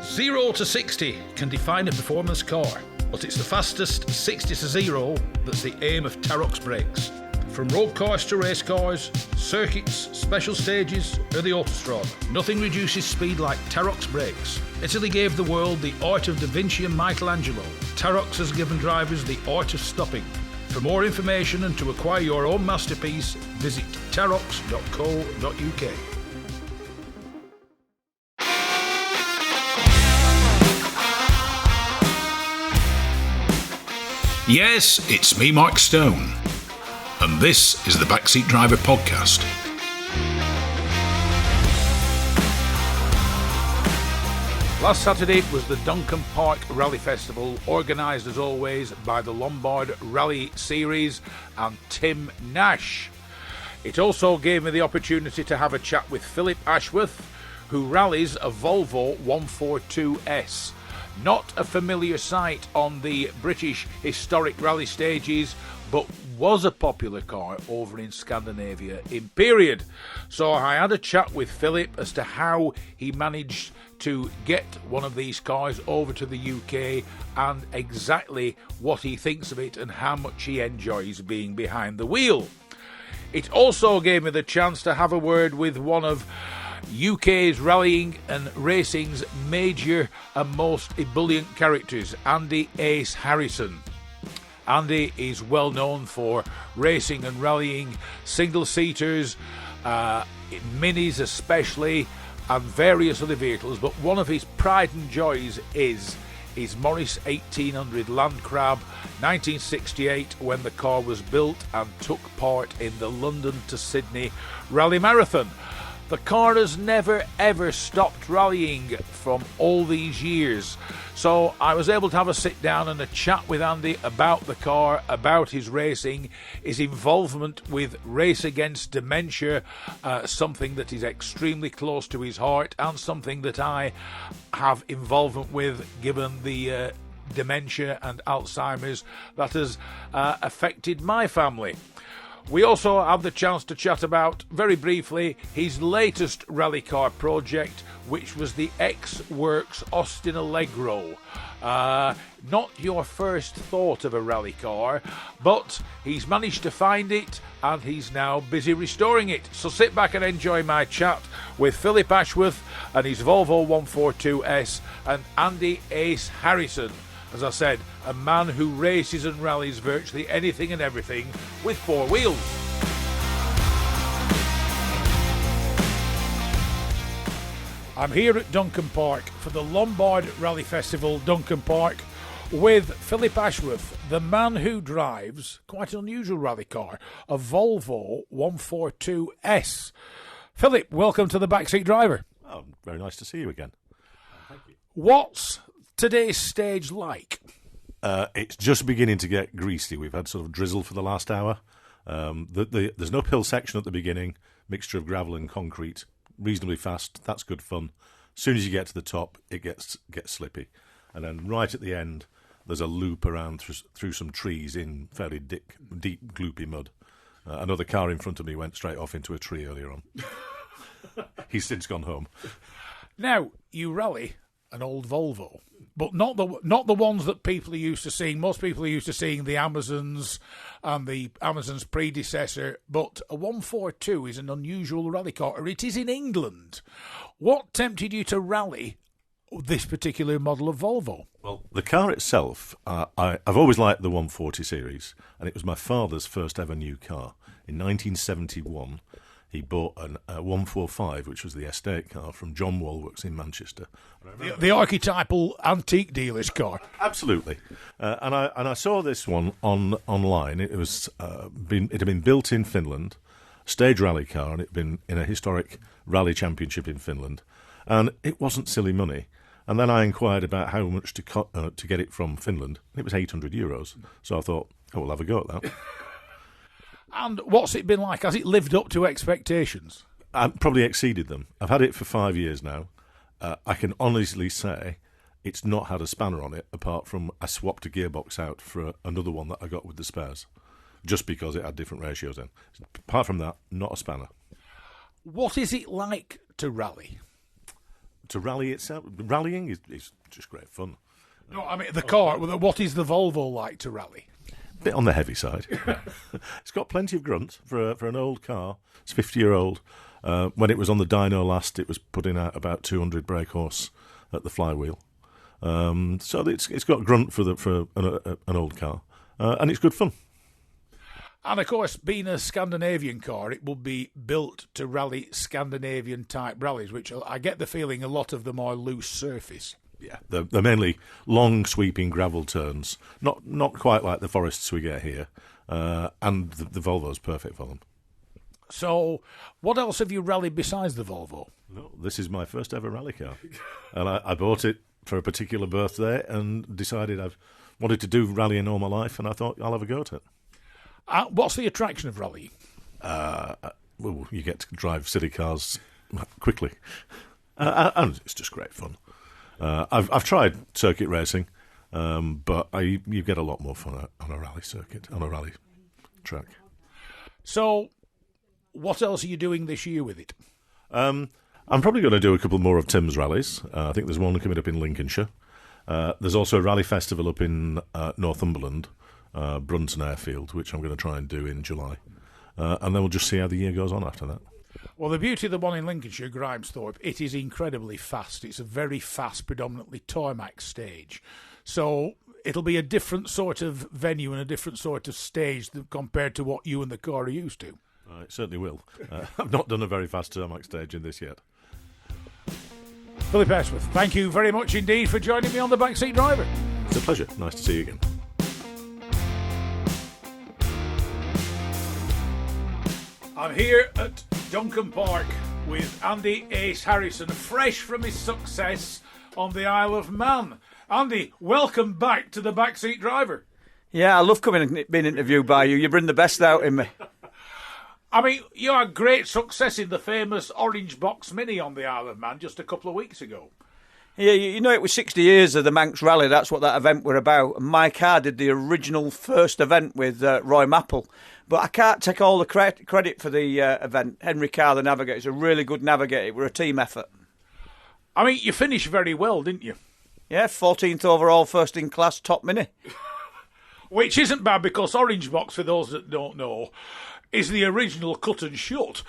0 to 60 can define a performance car, but it's the fastest 60 to 0 that's the aim of Tarok's brakes. From road cars to race cars, circuits, special stages, or the autostrada, nothing reduces speed like Tarok's brakes. Italy gave the world the art of Da Vinci and Michelangelo. Tarok's has given drivers the art of stopping. For more information and to acquire your own masterpiece, visit tarox.co.uk. Yes, it's me, Mike Stone, and this is the Backseat Driver Podcast. Last Saturday was the Duncan Park Rally Festival, organised as always by the Lombard Rally Series and Tim Nash. It also gave me the opportunity to have a chat with Philip Ashworth, who rallies a Volvo 142S. Not a familiar sight on the British historic rally stages, but was a popular car over in Scandinavia in period. So I had a chat with Philip as to how he managed to get one of these cars over to the UK and exactly what he thinks of it and how much he enjoys being behind the wheel. It also gave me the chance to have a word with one of UK's rallying and racing's major and most ebullient characters, Andy Ace Harrison. Andy is well known for racing and rallying single-seaters, minis especially, and various other vehicles, but one of his pride and joys is his Maurice 1800 Land Crab 1968, when the car was built and took part in the London to Sydney Rally Marathon. The car has never ever stopped rallying from all these years. So I was able to have a sit down and a chat with Andy about the car, about his racing, his involvement with Race Against Dementia, something that is extremely close to his heart and something that I have involvement with given the dementia and Alzheimer's that has affected my family. We also have the chance to chat about, very briefly, his latest rally car project, which was the X-Works Austin Allegro. Not your first thought of a rally car, but he's managed to find it and he's now busy restoring it. So sit back and enjoy my chat with Philip Ashworth and his Volvo 142S and Andy Ace Harrison. As I said, a man who races and rallies virtually anything and everything with four wheels. I'm here at Duncan Park for the Lombard Rally Festival, Duncan Park, with Philip Ashworth, the man who drives quite an unusual rally car, a Volvo 142S. Philip, welcome to the Backseat Driver. Oh, very nice to see you again. Thank you. What's today's stage like? It's just beginning to get greasy. We've had sort of drizzle for the last hour. There's no uphill section at the beginning, mixture of gravel and concrete, reasonably fast. That's good fun. As soon as you get to the top, it gets slippy. And then right at the end, there's a loop around through some trees in fairly deep, gloopy mud. Another car in front of me went straight off into a tree earlier on. He's since gone home. Now, you rally an old Volvo, but not the ones that people are used to seeing. Most people are used to seeing the Amazons and the Amazon's predecessor, but a 142 is an unusual rally car, or it is in England. What tempted you to rally this particular model of Volvo? Well, the car itself, I've always liked the 140 series, and it was my father's first ever new car. In 1971, he bought a 145, which was the estate car from John Walworks in Manchester. The archetypal antique dealer's car. Absolutely. And I saw this one online. It had been built in Finland, stage rally car, and it had been in a historic rally championship in Finland. And it wasn't silly money. And then I inquired about how much to get it from Finland, and it was €800. So I thought, we'll have a go at that. And what's it been like? Has it lived up to expectations? I've probably exceeded them. I've had it for 5 years now. I can honestly say it's not had a spanner on it, apart from I swapped a gearbox out for another one that I got with the spares, just because it had different ratios in. Apart from that, not a spanner. What is it like to rally? to rally itself, rallying is just great fun. No, I mean the car. What is the Volvo like to rally? A bit on the heavy side. It's got plenty of grunt for an old car. It's 50-year-old. When it was on the dyno last, it was putting out about 200 brake horse at the flywheel. So it's got grunt for an old car, and it's good fun. And of course, being a Scandinavian car, it will be built to rally Scandinavian type rallies, which I get the feeling a lot of them are loose surface. Yeah, they're mainly long sweeping gravel turns, not quite like the forests we get here, and the Volvo's perfect for them. So, what else have you rallied besides the Volvo? No, this is my first ever rally car, and I bought it for a particular birthday and decided I've wanted to do rallying all my life, and I thought I'll have a go at it. What's the attraction of rallying? Well, you get to drive city cars quickly, and it's just great fun. I've tried circuit racing, but you get a lot more fun on a rally circuit, on a rally track. So, what else are you doing this year with it? I'm probably going to do a couple more of Tim's rallies. I think there's one coming up in Lincolnshire. There's also a rally festival up in Northumberland, Brunton Airfield, which I'm going to try and do in July. And then we'll just see how the year goes on after that. Well, the beauty of the one in Lincolnshire, Grimesthorpe, it is incredibly fast. It's a very fast, predominantly tarmac stage. So it'll be a different sort of venue and a different sort of stage compared to what you and the car are used to. It certainly will. I've not done a very fast tarmac stage in this yet. Philip Ashworth, thank you very much indeed for joining me on The Backseat Driver. It's a pleasure. Nice to see you again. I'm here at Duncan Park with Andy Ace Harrison, fresh from his success on the Isle of Man. Andy, welcome back to The Backseat Driver. Yeah, I love coming and being interviewed by you. You bring the best out in me. I mean, you had great success in the famous Orange Box Mini on the Isle of Man just a couple of weeks ago. Yeah, you know, it was 60 years of the Manx Rally. That's what that event were about. And my car did the original first event with Roy Mapple. But I can't take all the credit for the event. Henry Carr, the navigator, is a really good navigator. It was a team effort. I mean, you finished very well, didn't you? Yeah, 14th overall, first in class, top mini. Which isn't bad because Orange Box, for those that don't know, is the original cut and shut.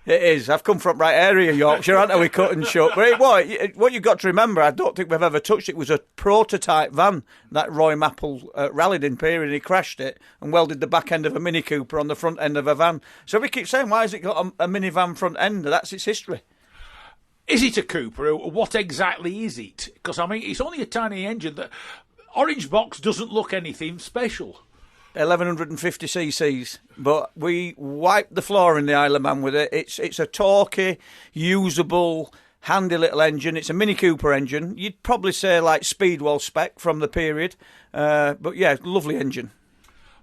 It is. I've come from right area, Yorkshire, aren't I? We cut and shut. But what you've got to remember, I don't think we've ever touched it, was a prototype van that Roy Mapple rallied in period. He crashed it and welded the back end of a Mini Cooper on the front end of a van. So we keep saying, why has it got a minivan front end? That's its history. Is it a Cooper? What exactly is it? Because, I mean, it's only a tiny engine. That Orange Box doesn't look anything special. 1150 cc's, but we wiped the floor in the Isle of Man with it. It's a torquey, usable, handy little engine. It's a Mini Cooper engine. You'd probably say like Speedwell spec from the period, but yeah, lovely engine.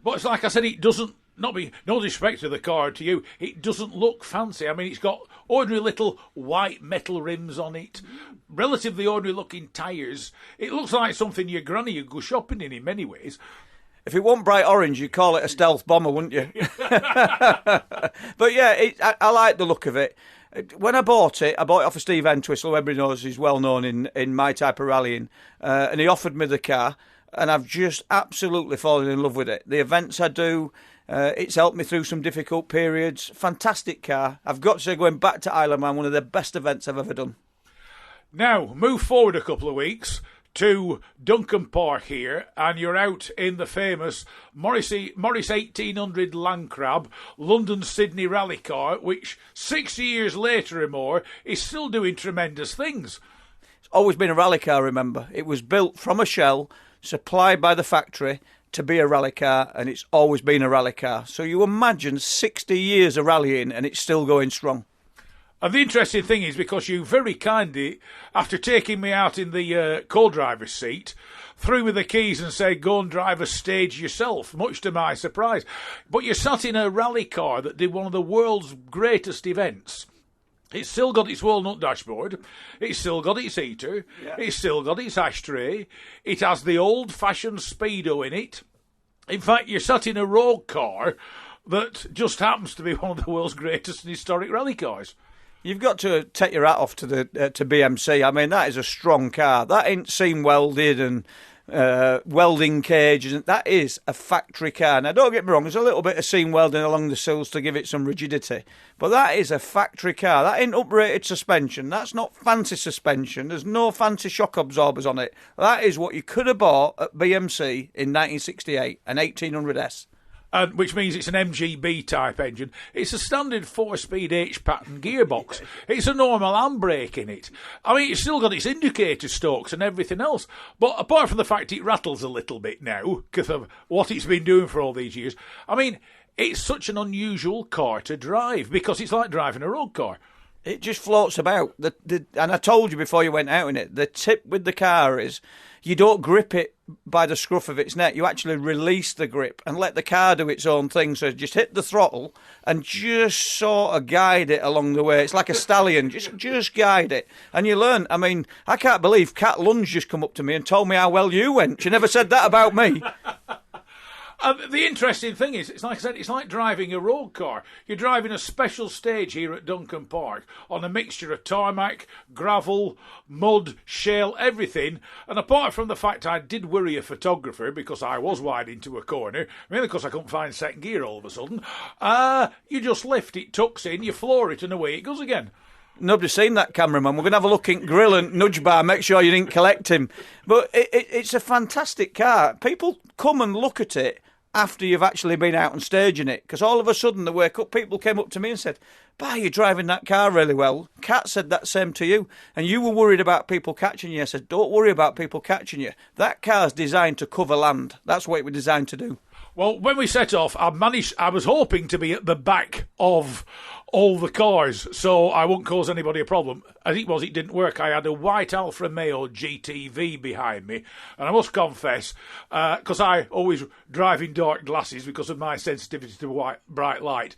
But it's like I said, it doesn't, no disrespect to the car, to you, it doesn't look fancy. I mean, it's got ordinary little white metal rims on it, relatively ordinary looking tyres. It looks like something your granny would go shopping in many ways. If it wasn't bright orange, you'd call it a stealth bomber, wouldn't you? But yeah, I like the look of it. When I bought it off of Steve Entwistle, everybody knows he's well known in my type of rallying, and he offered me the car, and I've just absolutely fallen in love with it. The events I do, it's helped me through some difficult periods. Fantastic car. I've got to say, going back to Isle of Man, one of the best events I've ever done. Now, move forward a couple of weeks to Duncan Park here, and you're out in the famous Maurice 1800 Landcrab London-Sydney rally car, which 60 years later or more is still doing tremendous things. It's always been a rally car, remember. It was built from a shell, supplied by the factory to be a rally car, and it's always been a rally car. So you imagine 60 years of rallying and it's still going strong. And the interesting thing is, because you very kindly, after taking me out in the co-driver's seat, threw me the keys and said, go and drive a stage yourself, much to my surprise. But you sat in a rally car that did one of the world's greatest events. It's still got its walnut dashboard, it's still got its heater, It's still got its ashtray, it has the old-fashioned Speedo in it. In fact, you're sat in a road car that just happens to be one of the world's greatest and historic rally cars. You've got to take your hat off to the to BMC. I mean, that is a strong car. That ain't seam welded and welding cages. That is a factory car. Now, don't get me wrong, there's a little bit of seam welding along the sills to give it some rigidity. But that is a factory car. That ain't uprated suspension. That's not fancy suspension. There's no fancy shock absorbers on it. That is what you could have bought at BMC in 1968, an 1800S. Which means it's an MGB type engine. It's a standard 4-speed H-pattern gearbox. It's a normal handbrake in it. I mean, it's still got its indicator stalks and everything else. But apart from the fact it rattles a little bit now, because of what it's been doing for all these years, I mean, it's such an unusual car to drive, because it's like driving a road car. It just floats about. And I told you before you went out in it, the tip with the car is you don't grip it by the scruff of its neck. You actually release the grip and let the car do its own thing. So just hit the throttle and just sort of guide it along the way. It's like a stallion. Just guide it. And you learn. I mean, I can't believe Cat Lunge just come up to me and told me how well you went. She never said that about me. The interesting thing is, it's like I said, it's like driving a road car. You're driving a special stage here at Duncan Park on a mixture of tarmac, gravel, mud, shale, everything. And apart from the fact I did worry a photographer because I was wide into a corner, mainly because I couldn't find second gear all of a sudden, you just lift it, tucks in, you floor it, and away it goes again. Nobody's seen that, cameraman. We're going to have a look in grill and nudge bar, make sure you didn't collect him. But it's a fantastic car. People come and look at it after you've actually been out and staging it, because all of a sudden they wake up, people came up to me and said, "Bah, you're driving that car really well." Kat said that same to you, and you were worried about people catching you. I said, don't worry about people catching you. That car's designed to cover land. That's what it was designed to do. Well, when we set off, I was hoping to be at the back of all the cars, so I won't cause anybody a problem. As it was, it didn't work. I had a white Alfa Romeo GTV behind me, and I must confess, because I always drive in dark glasses because of my sensitivity to bright light,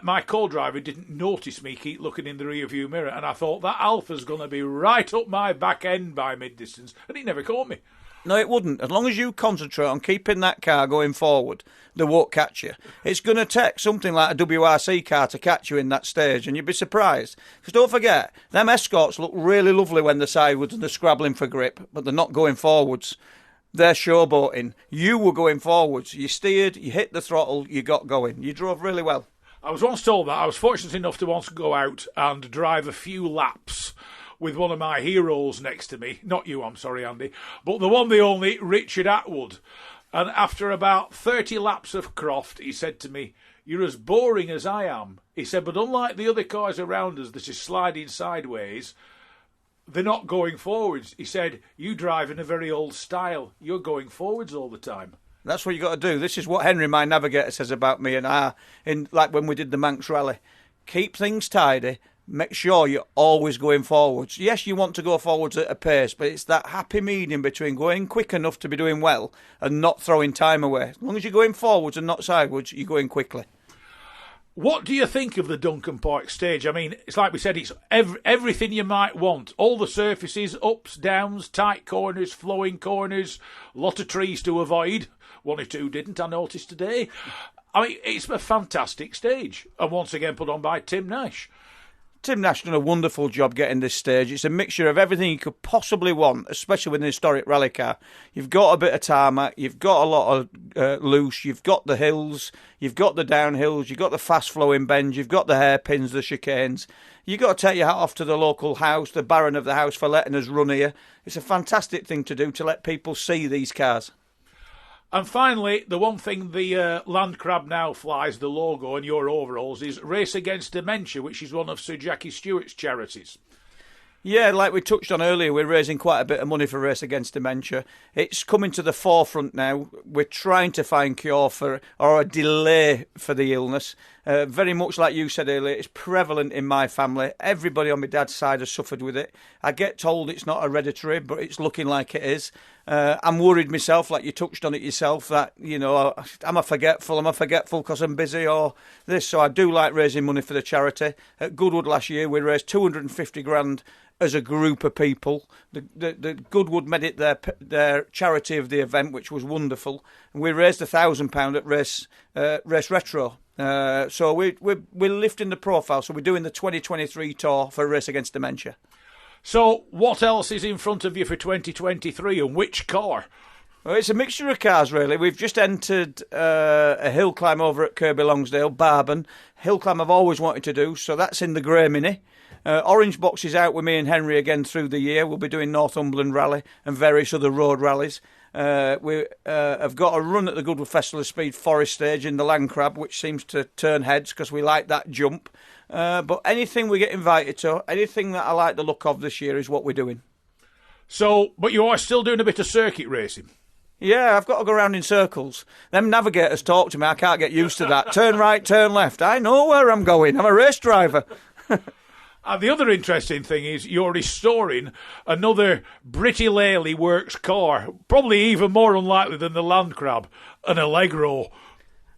my co-driver didn't notice me keep looking in the rear-view mirror, and I thought that Alfa's going to be right up my back end by mid-distance, and he never caught me. No, it wouldn't. As long as you concentrate on keeping that car going forward, they won't catch you. It's going to take something like a WRC car to catch you in that stage, and you'd be surprised. Because don't forget, them Escorts look really lovely when they're sideways and they're scrabbling for grip, but they're not going forwards. They're showboating. You were going forwards. You steered, you hit the throttle, you got going. You drove really well. I was once told that I was fortunate enough to once go out and drive a few laps with one of my heroes next to me. Not you, I'm sorry, Andy, but the one, the only, Richard Atwood. And after about 30 laps of Croft, he said to me, "You're as boring as I am." He said, "But unlike the other cars around us that are sliding sideways, they're not going forwards." He said, "You drive in a very old style. You're going forwards all the time." That's what you got to do. This is what Henry, my navigator, says about me and I, like when we did the Manx Rally. Keep things tidy. Make sure you're always going forwards. Yes, you want to go forwards at a pace, but it's that happy medium between going quick enough to be doing well and not throwing time away. As long as you're going forwards and not sideways, you're going quickly. What do you think of the Duncan Park stage? I mean, it's like we said, it's everything you might want. All the surfaces, ups, downs, tight corners, flowing corners, a lot of trees to avoid. One or two didn't, I noticed today. I mean, it's a fantastic stage. And once again put on by Tim Nash. Tim Nash done a wonderful job getting this stage. It's a mixture of everything you could possibly want, especially with an historic rally car. You've got a bit of tarmac, you've got a lot of loose, you've got the hills, you've got the downhills, you've got the fast-flowing bends, you've got the hairpins, the chicanes. You've got to take your hat off to the local house, the Baron of the house, for letting us run here. It's a fantastic thing to do to let people see these cars. And finally, the one thing the Land Crab now flies, the logo and your overalls, is Race Against Dementia, which is one of Sir Jackie Stewart's charities. Yeah, like we touched on earlier, we're raising quite a bit of money for Race Against Dementia. It's coming to the forefront now. We're trying to find cure for, or a delay for the illness. Very much like you said earlier, it's prevalent in my family. Everybody on my dad's side has suffered with it. I get told it's not hereditary, but it's looking like it is. I'm worried myself, like you touched on it yourself, that, you know, am I forgetful because I'm busy or this? So I do like raising money for the charity. At Goodwood last year, we raised 250 grand as a group of people. The Goodwood made it their charity of the event, which was wonderful. And we raised £1,000 at Race Retro. So we're lifting the profile. So we're doing the 2023 tour for Race Against Dementia. So what else is in front of you for 2023 and which car? Well, it's a mixture of cars, really. We've just entered a hill climb over at Kirby Longsdale, Barben. Hill climb I've always wanted to do, so that's in the Grey Mini. Orange Box is out with me and Henry again through the year. We'll be doing Northumberland Rally and various other road rallies. We have got a run at the Goodwood Festival of Speed Forest Stage in the Land Crab, which seems to turn heads because we like that jump. But anything we get invited to, anything that I like the look of this year is what we're doing. So, but you are still doing a bit of circuit racing? Yeah, I've got to go around in circles. Them navigators talk to me. I can't get used to that. Turn right, turn left. I know where I'm going. I'm a race driver. And the other interesting thing is you're restoring another Britty Laley works car, probably even more unlikely than the Land Crab, an Allegro.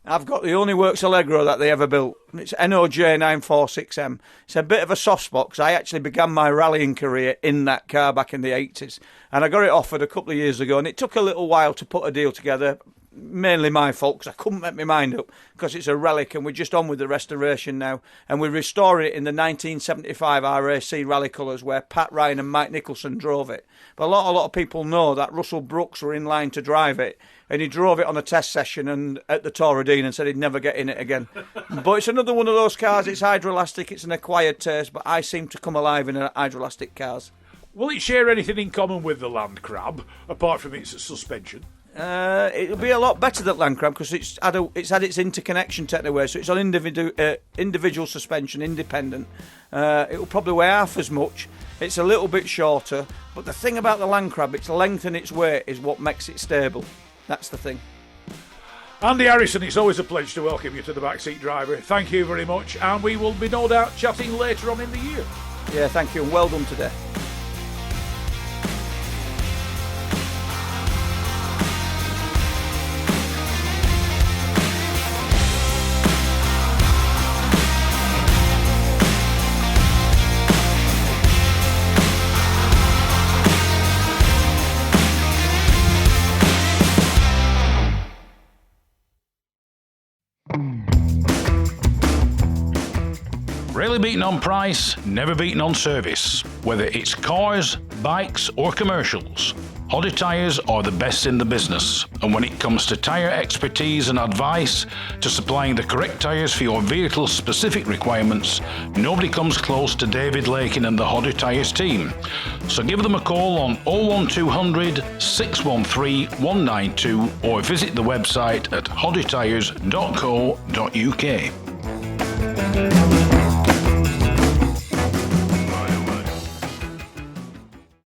I've got the only works Allegro that they ever built. It's NOJ946M. It's a bit of a soft spot because I actually began my rallying career in that car back in the 80s. And I got it offered a couple of years ago, and it took a little while to put a deal together. Mainly my fault because I couldn't make my mind up because it's a relic and we're just on with the restoration now. And we're restoring it in the 1975 RAC rally colours where Pat Ryan and Mike Nicholson drove it. But a lot of people know that Russell Brooks were in line to drive it. And he drove it on a test session and at the Torridine and said he'd never get in it again. But it's another one of those cars. It's hydroelastic. It's an acquired taste. But I seem to come alive in hydroelastic cars. Will it share anything in common with the Land Crab, apart from its suspension? It'll be a lot better than Land Crab because it's had its interconnection technically, so it's on individual suspension, independent. It'll probably weigh half as much. It's a little bit shorter. But the thing about the Land Crab, its length and its weight is what makes it stable. That's the thing. Andy Harrison, it's always a pleasure to welcome you to the Backseat Driver. Thank you very much, and we will be no doubt chatting later on in the year. Yeah, thank you, and well done today. Rarely beaten on price, never beaten on service. Whether it's cars, bikes or commercials, Hodder Tyres are the best in the business. And when it comes to tyre expertise and advice to supplying the correct tyres for your vehicle's specific requirements, nobody comes close to David Lakin and the Hodder Tyres team. So give them a call on 01200 613 192 or visit the website at hoddertyres.co.uk.